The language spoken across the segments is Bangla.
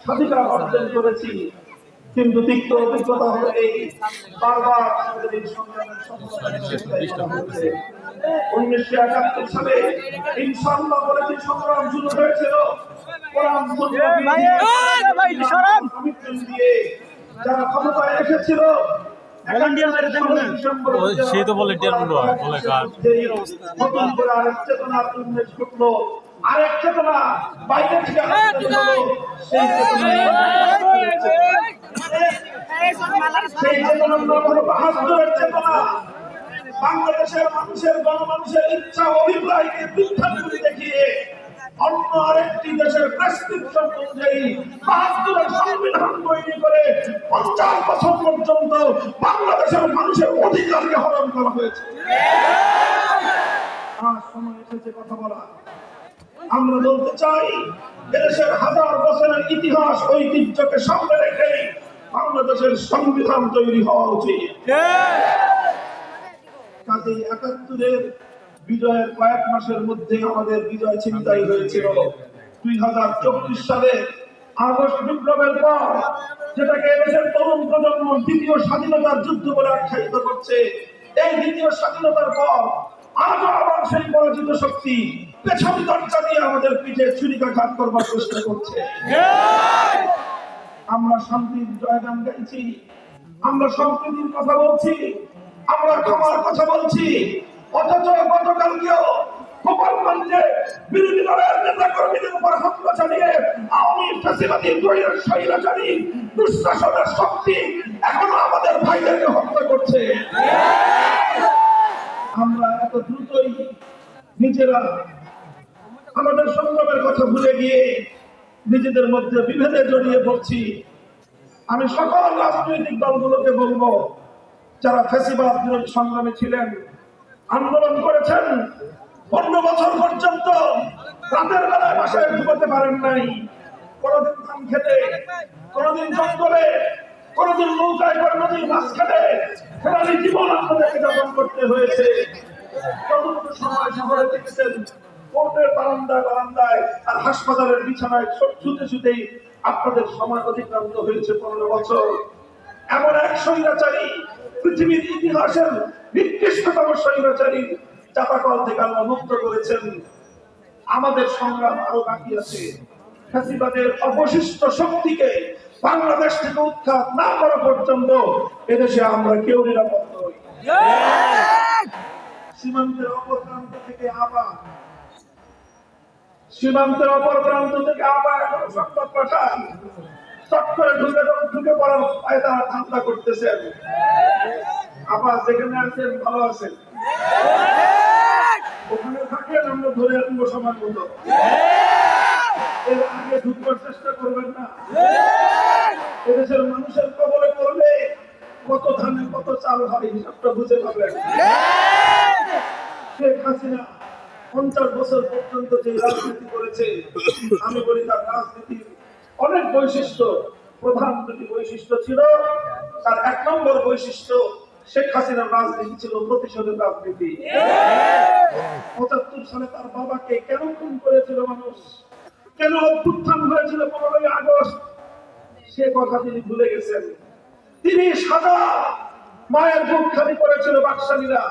স্বাধিকার অর্জন করেছি, কিন্তু তিক্ত অভিজ্ঞতা হলে বারবার আমাদের এই সংগ্রামের সফলতা নিশ্চিত করা হয়েছে। 1971 সালে ইনশাআল্লাহ বলে যে সংগ্রাম শুরু হয়েছিল, কোরআন দিয়ে যারা ক্ষমতায় এসেছিল, সেই তো বলে নতুন করে আরেক চেতনার উন্মেষ ঘটলো, আরেক চেতনা বাইরে থেকে সেই চেতনার নাম হলো বাহাত্তরের চেতনা। বাংলাদেশের মানুষের গণমানুষের ইচ্ছা অভিপ্রায়কে বিখ্যাত দেখিয়ে অন্য আরেকটি দেশের প্রেসক্রিপশন অনুযায়ী ৭২ সংবিধান তৈরি করে ৫০ বছর পর্যন্ত বাংলাদেশের মানুষের অধিকারকে হরণ করা হয়েছে। আর সময় এসেছে কথা বলা। আমরা বলতে চাই, এদেশের হাজার বছরের ইতিহাস ঐতিহ্যকে সামনে রেখে বাংলাদেশের সংবিধান তৈরি হওয়া উচিত। কাজেই ৭১-এর বিজয়ের কয়েক মাসের মধ্যে আমাদের বিজয় ছিনতাই হয়েছিল। ২০২৪ সালে আগস্ট বিপ্লবের পর, যেটাকে এদেশের তরুণ প্রজন্ম দ্বিতীয় স্বাধীনতার যুদ্ধ বলে আখ্যায়িত করছে, এই দ্বিতীয় স্বাধীনতার পর আজও আবার সেই পরাজিত শক্তি পেছন দরজা দিয়ে আমাদের পিঠে ছুরিকাঘাত করবার চেষ্টা করছে। আমরা শান্তির জয়গান গাইছি, আমরা সম্প্রীতির কথা বলছি, আমরা ক্ষমার কথা বলছি, অথচ গতকালকেও গোপালগঞ্জে বিরোধী দলের নেতা কর্মীদের উপর হামলা চালিয়ে আওয়ামী ফ্যাসিবাদী স্বৈরাচারী দুঃশাসনের শক্তি এখনো আমাদের ভাইদেরকে হত্যা করছে। আমরা এত দ্রুতই নিজেরা আমাদের সংগ্রামের কথা ভুলে গিয়ে নিজেদের মধ্যে বিভেদে জড়িয়ে পড়ছি। আমি সকল রাজনৈতিক দলগুলোকে বলবো, যারা ফ্যাসিবাদ বিরোধী সংগ্রামে ছিলেন, আন্দোলন করেছেন, ১৫ বছর পর্যন্ত রাতের বেলায় বাসায় ঘুমাতে পারেন নাই, কোনদিন ধান খেতে, কোনদিন জঙ্গলে, কোনদিন নৌকায় করে নদীর মাঝখানে ফেরারি জীবন আপনাদেরকে যাপন করতে হয়েছে। কতটুকু সময় শহরে দেখেছেন, কোর্টের বারান্দায় আর হাসপাতালের বিছানায় ছুটে ছুটেই আপনাদের সময় অতিক্রান্ত হয়েছে ১৫ বছর। এমন এক স্বৈরাচারী, পৃথিবীর ইতিহাসের নিকৃষ্টতম স্বৈরাচারী চাপাকল থেকে আল্লাহ মুক্ত করেছেন। আমাদের সংগ্রাম আরো বাকি আছে। ফ্যাসিবাদের অবশিষ্ট শক্তিকে বাংলাদেশ থেকে উৎখাত না করা পর্যন্ত এদেশে আমরা কেউ নিরাপদ নই। সীমান্তের অপর প্রান্ত থেকে আবার এখন সংবাদ পাঠান, চট করে ঢুকে পড়ার পায়তারা ঠান্ডা করতেছেন। আবার যেখানে আছেন ভালো আছেন, ওখানে থাকেন, আমরা ধরে আনবো সময় মতো। এর আগে ঢুকবার চেষ্টা করবেন না। এদেশের মানুষের কবলে পড়লে কত ধানে কত চাল হয় হিসাবটা বুঝে পাবেন। শেখ হাসিনা ৫০ বছর পর্যন্ত যে রাজনীতি করেছে, আমি বলি তার রাজনীতির অনেক বৈশিষ্ট্য, প্রধান দুটি বৈশিষ্ট্য ছিল। তার ১ নম্বর বৈশিষ্ট্য, শেখ হাসিনার রাজনীতি ছিল প্রতিশোধের রাজনীতি। ৭৫ সালে তার বাবাকে কেন খুন করেছিল মানুষ, কেন অভ্যুত্থান হয়েছিল ১৫ই আগস্ট, সে কথা তিনি ভুলে গেছেন। তিনি সাদা মায়ের বুক খালি করেছিল বাকশালীরা।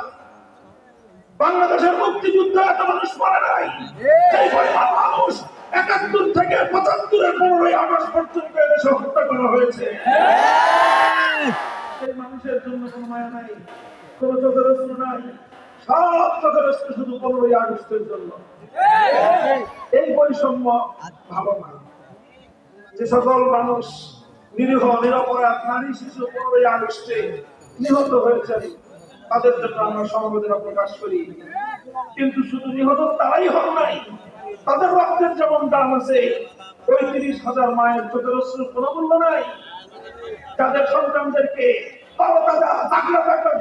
বাংলাদেশের মুক্তিযুদ্ধ এত মানুষ মারা নাই, সেই পরিমাণ মানুষ ৭১ থেকে ৭৫-এর ১৫ই আগস্ট পর্যন্ত এদেশে হত্যা করা হয়েছে। সেই মানুষের জন্য কোনো মায়া নাই, কোন চোখের অশ্রু নাই, সব চোখের অশ্রু শুধু ১৫ই আগস্টের জন্য। এই বৈষম্য ভালো না। যে সকল মানুষ নিরীহ নিরপরাধ নারী শিশু ১৫ই আগস্টে নিহত হয়েছেন, তাদের জন্য আমরা সমবেদনা প্রকাশ করি। কিন্তু শুধু নিহত তারাই হন নাই, তাদের রক্তের যেমন দাম আছে, ওই ৩০,০০০ মায়ের চোখের অশ্রুর কোনো মূল্য নাই। যাদের সন্তানদেরকে,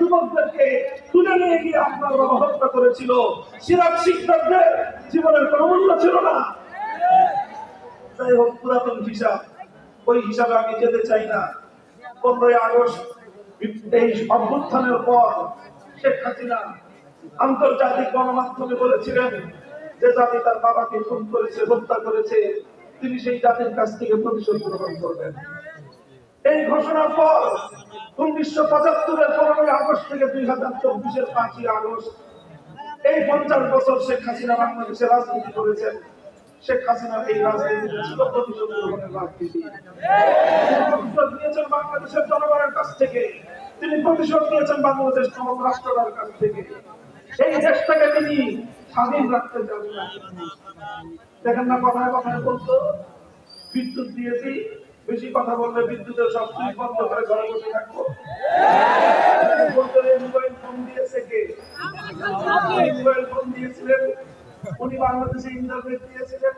যুবকদেরকে তুলে নিয়ে গিয়ে আপনার বাবা হত্যা করেছিল, সিরাজ শিকদারদের জীবনের কোনো মূল্য ছিল না। যাই হোক, পুরাতন হিসাব, ওই হিসাবে আমি যেতে চাই না। ১৫ই আগস্ট এই অভ্যুত্থানের পর শেখ হাসিনা আন্তর্জাতিক গণমাধ্যমে বলেছিলেন যে জাতি তার বাবাকে খুন করেছে, হত্যা করেছে, তিনি সেই জাতির কাছ থেকে প্রতিশোধ গ্রহণ করবেন। এই ঘোষণার পর 1975-এর 15ই আগস্ট থেকে 2024-এর 5ই আগস্ট এই 50 বছর শেখ হাসিনা বাংলাদেশে রাজনীতি করেছেন। শেখ হাসিনার এই রাজনীতি ছিল প্রতিশোধ গ্রহণের রাজনীতি। তিনি প্রতিশোধ নিয়েছেন বাংলাদেশের জনগণের কাছ থেকে, তিনি প্রতিশোধ নিয়েছেন বাংলাদেশ নামক রাষ্ট্রটার কাছ থেকে। এই দেশটাকে তিনি স্বাধীন রাখতে চান না। দেখেন না, কথায় কথায় বলতো বিদ্যুৎ দিয়েছি, বেশি কথা বললে বিদ্যুতের সব সুইচ বন্ধ করে ঘরে বসে থাকবো। মোবাইল ফোন দিয়েছে কে? মোবাইল ফোন দিয়েছিলেন উনি, বাংলাদেশে ইন্টারনেট দিয়েছিলেন।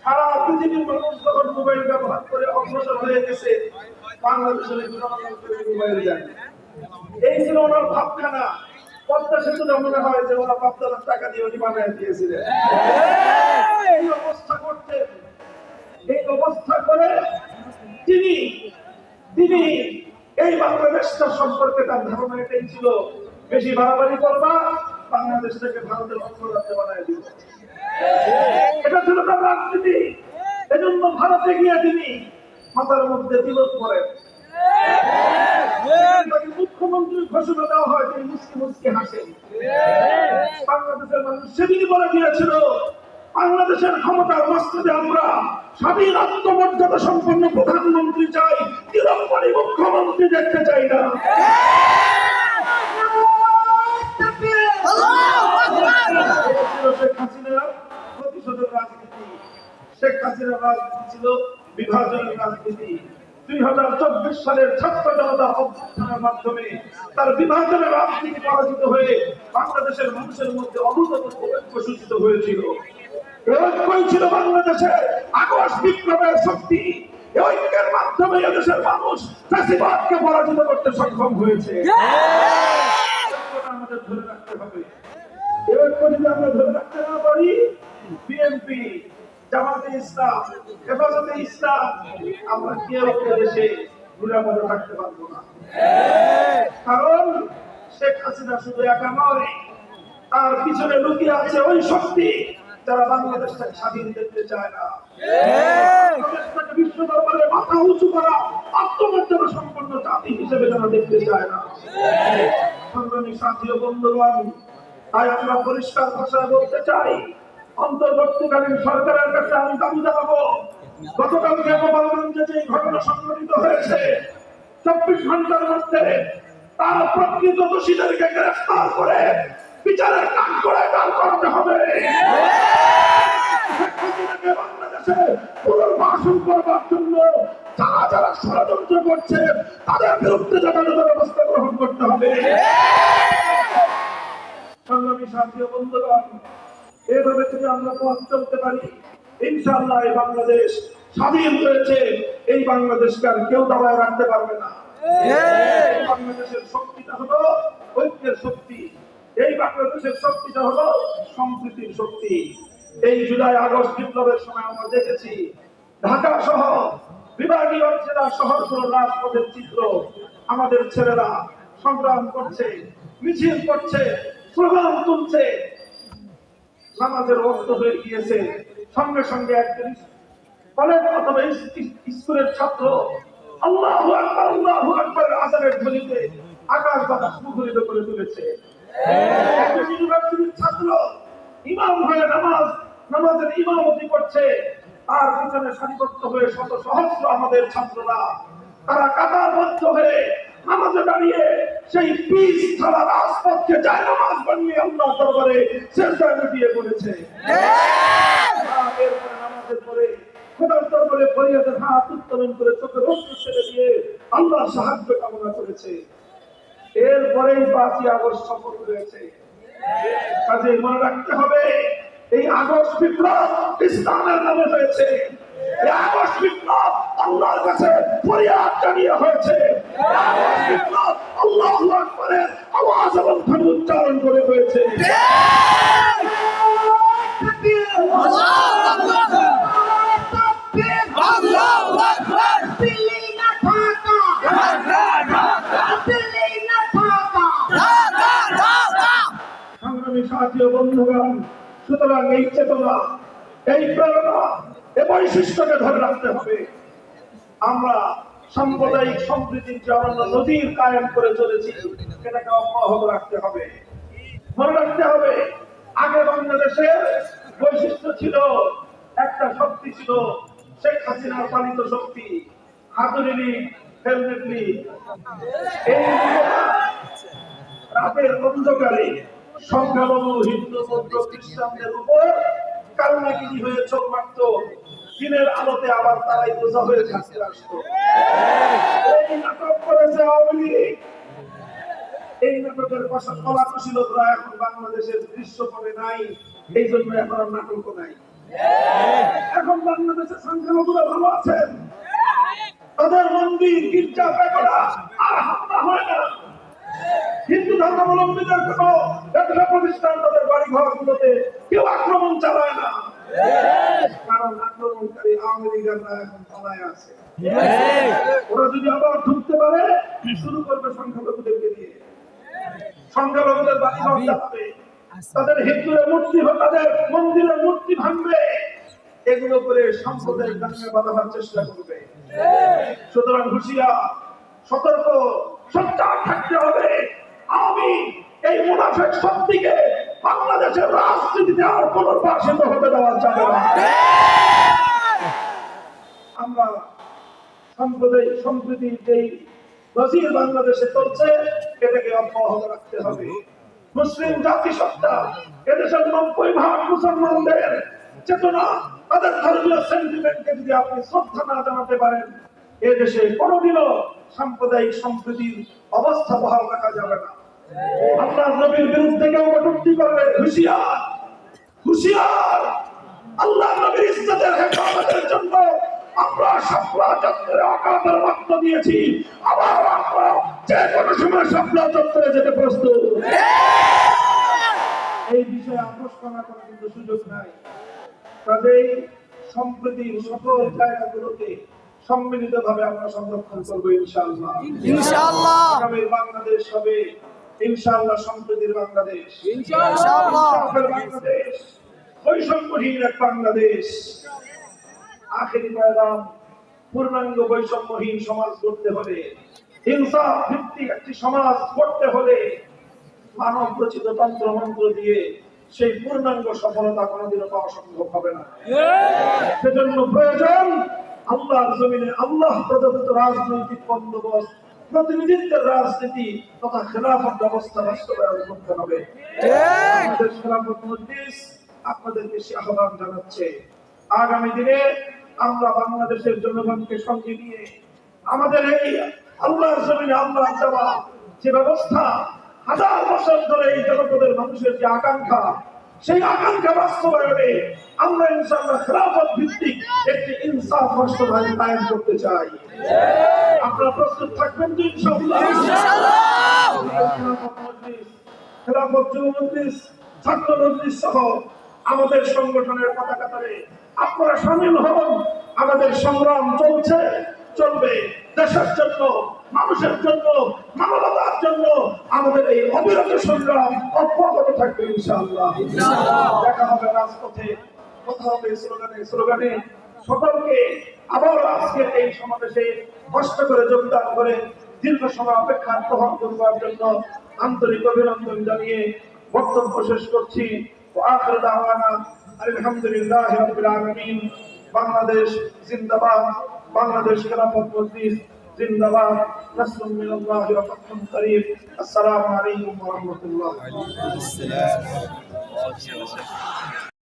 সারা পৃথিবীর মানুষ যখন মোবাইল ব্যবহার করে অগ্রসর হয়ে গেছে, বাংলাদেশের মোবাইল দেন। এই ছিল ওনার ভাবখানা। পদ্মা সেতুটা মনে হয় যে ওরা 5 লাখ টাকা দিয়ে উনি বানিয়ে দিয়েছিলেন। এই অবস্থা করতেন। এই অবস্থা করে তিনি এই বাংলাদেশটা সম্পর্কে তার ধারণা এটাই ছিল, বেশি বাড়াবাড়ি করবা, বাংলাদেশ থেকে ভারতের অন্য রাজ্যে বানায় দিব। এটা ছিল তার রাজনীতি। এজন্য ভারতে গিয়ে তিনি মাথার মধ্যে তিলক করেন। তাকে মুখ্যমন্ত্রীর ঘোষণা দেওয়া হয়, তিনি মুসকি মুসকি হাসেন। বাংলাদেশের মানুষ সেদিনই বলে দিয়েছিল, বাংলাদেশের ক্ষমতার মস্তদে আমরা স্বাধীন আত্মমর্যাদা সম্পন্ন প্রধানমন্ত্রী চাই, চিরস্থায়ী মুখ্যমন্ত্রী দেখতে চাই না। শেখ হাসিনার প্রতিশোধের রাজনীতি। শেখ হাসিনার রাজনীতি ছিল বিভাজনের রাজনীতি। 2024 সালের ছাত্র জনতা অভ্যুত্থানের মাধ্যমে তার বিভাজনের রাজনীতি পরাজিত হয়ে বাংলাদেশের মানুষের মধ্যে অভূতপূর্ব ঐক্য সূচিত হয়েছিল। ঐক্যই ছিল বাংলাদেশের আগস্ট বিপ্লবের শক্তি। এই ঐক্যের মাধ্যমে এদেশের মানুষ ফ্যাসিবাদকে পরাজিত করতে সক্ষম হয়েছে। আমাদের ধরে রাখতে হবে। এই ঐক্য যদি আমরা ধরে রাখতে না পারি, বিএনপি, জামাতে ইসলাম, হেফাজতে ইসলাম, আমরা কেউ দেশে নিরাপদে থাকতে পারবো না। কারণ শেখ হাসিনা শুধু একা নয়, তার পিছনে লুকিয়ে আছে ওই শক্তি যারা বাংলাদেশটাকে স্বাধীন দেখতে চায় না। বাংলাদেশটাকে বিশ্ব দরবারে মাথা উঁচু করা আত্মমর্যাদা সম্পন্ন জাতি হিসেবে যারা দেখতে চায় না। সংগ্রামী সাথী ও বন্ধুগণ, তাই আমরা পরিষ্কার ভাষায় বলতে চাই, অন্তর্বর্তীকালীন সরকারের কাছে আমি দাবি জানাবো, গতকালকে গোপালগঞ্জে যে ঘটনা সংঘটিত হয়েছে, 24 ঘন্টার মধ্যে তার প্রকৃত দোষীদেরকে গ্রেফতার করে বিচারের কাজ করে দাঁড় করাতে হবে। বাংলাদেশে পুনর্বাসন করবার জন্য যারা যারা ষড়যন্ত্র করছে, তাদের বিরুদ্ধে যথাযথ ব্যবস্থা গ্রহণ করতে হবে। সংগ্রামী সাথী ও বন্ধুগণ, এভাবে যদি আমরা পথ চলতে পারি, ইনশাআল্লাহ এই বাংলাদেশ স্বাধীন হয়েছে। এই বাংলাদেশকে আর কেউ দাবায় রাখতে পারবে না। এই বাংলাদেশের শক্তিটা হলো ঐক্যের শক্তি। এই বাংলাদেশের শক্তিটা হলো সম্প্রীতির শক্তি। এই জুলাই আগস্ট বিপ্লবের সময় আমরা দেখেছি, ঢাকা সহ বিভাগীয় অঞ্চলের শহরগুলো রাজপথের চিত্র। আমাদের ছেলেরা সংগ্রাম করছে, মিছিল করছে, স্লোগান তুলছে। নামাজের ওয়াক্ত হয়ে গিয়েছে, সঙ্গে সঙ্গে একজন কলেজ অথবা স্কুলের ছাত্র আল্লাহু আকবার আল্লাহু আকবার আযানের ধ্বনিতে আকাশ বাতাস মুখরিত করে তুলেছে। একজন ইউনিভার্সিটির ছাত্র ইমাম হয়ে নামাজের ইমামতি করছে, আর পিছনে সারিবদ্ধ হয়ে শত সহস্র আমাদের ছাত্ররা, তারা কাতারবদ্ধ হয়ে নামাজে দাঁড়িয়ে সেই পিচ ছাড়া রাজপথকে যায় নামাজ বানিয়ে আল্লাহ দরবারে সেজদায় লুটিয়ে পড়েছে। এরপরে নামাজের পরে খোদার দরবারে ফরিয়াদের হাত উত্তোলন করে চোখে অশ্রু ছেড়ে দিয়ে আল্লাহর সাহায্য কামনা করেছে। এরপরেই 5ই আগস্ট সফল হয়েছে। কাজে মনে রাখতে হবে, এই আগস্ট বিপ্লব ইসলামের নামে হয়েছে। এই আগস্ট বিপ্লব আল্লাহর কাছে ফরিয়াদ জানিয়ে হয়েছে। আগস্ট বিপ্লব আল্লাহু আকবারের আওয়াজ এবং ধ্বনি উচ্চারণ করে হয়েছে। সংগ্রামী সাথী ও বন্ধুগণ, সুতরাং এই চেতনা, এই প্রেরণা, এ বৈশিষ্ট্যকে ধরে রাখতে হবে। আমরা সাম্প্রদায়িক সম্প্রীতির যে অনন্য নদীর কায়েম করে চলেছি, সেটাকে অব্যাহত রাখতে হবে। মনে রাখতে হবে, আগে বাংলাদেশের বৈশিষ্ট্য ছিল, একটা শক্তি ছিল, শেখ হাসিনার পালিত শক্তি, হাতুড়ি লীগ, হেলমেট লীগ। এই রাতের অন্ধকারে সংখ্যালঘু হিন্দু বৌদ্ধ খ্রিস্টানদের উপর কালনাগিরি হয়ে চোখ মারত, দিনের আলোতে আবার তারাই বোঝা হয়ে থাকতে আসতো। এই নাটক করেছে আওয়ামী লীগ। এই নাটকের কলাকুশীলতা এখন বাংলাদেশের দৃশ্যপটে নাই, এই জন্য এখন আর নাটকও নাই। এখন বাংলাদেশের সংখ্যালঘুরা ভালো আছেন, তাদের মন্দির গির্জা পেগোড়া আর হামলা হয় না। হিন্দু ধর্মাবলম্বীদের কোন ব্যবসা প্রতিষ্ঠান, তাদের বাড়ি ঘর গুলোতে কেউ আক্রমণ চালায় না, কারণ আক্রমণকারী আওয়ামী লীগেররা এখন পালায় আছে। ওরা যদি আবার ঢুকতে পারে, শুরু করবে সংখ্যালঘুদেরকে দিয়ে, সংখ্যালঘুদের বাড়ি ঘর জ্বালাবে, তাদের হিন্দুদের মূর্তি, তাদের মন্দিরের মূর্তি ভাঙবে, এগুলো করে সাম্প্রদায়িক দাঙ্গা বাঁধাবার চেষ্টা করবে। সুতরাং হুঁশিয়ার, সতর্ক, সচ্চার থাকতে হবে। আমি এই মুনাফিক শক্তিকে বাংলাদেশের রাজনীতিতে আর পুনর্বাসিত হতে দেওয়া যাবে না। আমরা সাম্প্রদায়িক সম্প্রীতির যেই নজির বাংলাদেশে চলছে, এটাকে অব্যাহত রাখতে হবে। মুসলিম জাতিসত্তা, এদেশের 90% মুসলমানদের চেতনা, তাদের ধর্মীয় সেন্টিমেন্টকে যদি আপনি শ্রদ্ধা না জানাতে পারেন, এদেশে কোনোদিনও সাম্প্রদায়িক সম্প্রীতির অবস্থা বহাল রাখা যাবে না। আল্লাহর নবীর বিরুদ্ধে কেউ কটূক্তি করবে, হুঁশিয়ার, হুঁশিয়ার। আল্লাহর নবীর ইজ্জতের হেফাজতের জন্য আমরা শাপলা চত্বরে আকামের রক্ত দিয়েছি, আবার আমরা যে কোনো সময় শাপলা চত্বরে যেতে প্রস্তুত। এই বিষয়ে আপোষ করার কোনো কিন্তু সুযোগ নাই। কাজেই সম্প্রীতির সকল জায়গাগুলোকে সম্মিলিতভাবে আমরা সংরক্ষণ করবো ইনশাআল্লাহ। ইনশাআল্লাহ আগামী বাংলাদেশ হবে ইনশাআল্লাহ সম্প্রীতির বাংলাদেশ, ইনশাআল্লাহ বাংলাদেশ, বৈষম্যহীন এক বাংলাদেশ। আখেরি পয়গাম, পূর্ণাঙ্গ বৈষম্যহীন সমাজ গড়তে হলে, ইনসাফ ভিত্তিক একটি সমাজ গড়তে হলে, মানব রচিত তন্ত্র মন্ত্র দিয়ে সেই পূর্ণাঙ্গ সফলতা কোনোদিনও পাওয়া সম্ভব হবে না। সেজন্য প্রয়োজন আল্লাহর জমিনে আল্লাহ প্রদত্ত রাজনৈতিক বন্দোবস্ত, প্রতিনিধিত্বের রাজনীতি তথা খেলাফত ব্যবস্থা বাস্তবায়ন করতে হবে। আমাদের খেলাফত মজলিস আপনাদেরকে সে আহ্বান জানাচ্ছে, আগামী দিনে আমরা বাংলাদেশের জনগণকে সঙ্গে নিয়ে আমাদের এই আল্লাহর জমিনে আল্লাহর দেওয়া যে ব্যবস্থা, হাজার বছর ধরে এই জনপদের মানুষের যে আকাঙ্ক্ষা, সেই আকাঙ্ক্ষা বাস্তবায়নে আমরা ইনশাআল্লাহ খেলাফত ভিত্তিক একটি ইনসাফ রাষ্ট্রবাদী কায়েম করতে চাই। আপনারা প্রস্তুত থাকবেন তো ইনশাআল্লাহ? খেলাফত মজলিস, খেলাফত যুব মজলিস, ছাত্র মজলিস সহ আমাদের সংগঠনের পতাকাতলে আপনারা শামিল হন। আমাদের সংগ্রাম চলছে, চলবে দেশের জন্য, মানুষের জন্য, মানবতার জন্য। আমাদের এই অবিরত সংগ্রাম অব্যাহত থাকবে ইনশাআল্লাহ। দেখা হবে রাজপথে, কথা হবে স্লোগানে স্লোগানে। সকলকে আবার আজকের এই সমাবেশে কষ্ট করে যোগদান করে দীর্ঘ সময় অপেক্ষা গ্রহণ করবার জন্য আন্তরিক অভিনন্দন জানিয়ে বক্তব্য শেষ করছি। আখির দাওয়ানা আলহামদুলিল্লাহি রাব্বিল আলামিন। বাংলাদেশ জিন্দাবাদ, বাংলাদেশ খেলাফত মজলিস জিন্দাবাদ। নাসরুম মিনাল্লাহি ওয়া ফাতহুন করিম। আসসালামু আলাইকুম ওয়া রাহমাতুল্লাহ।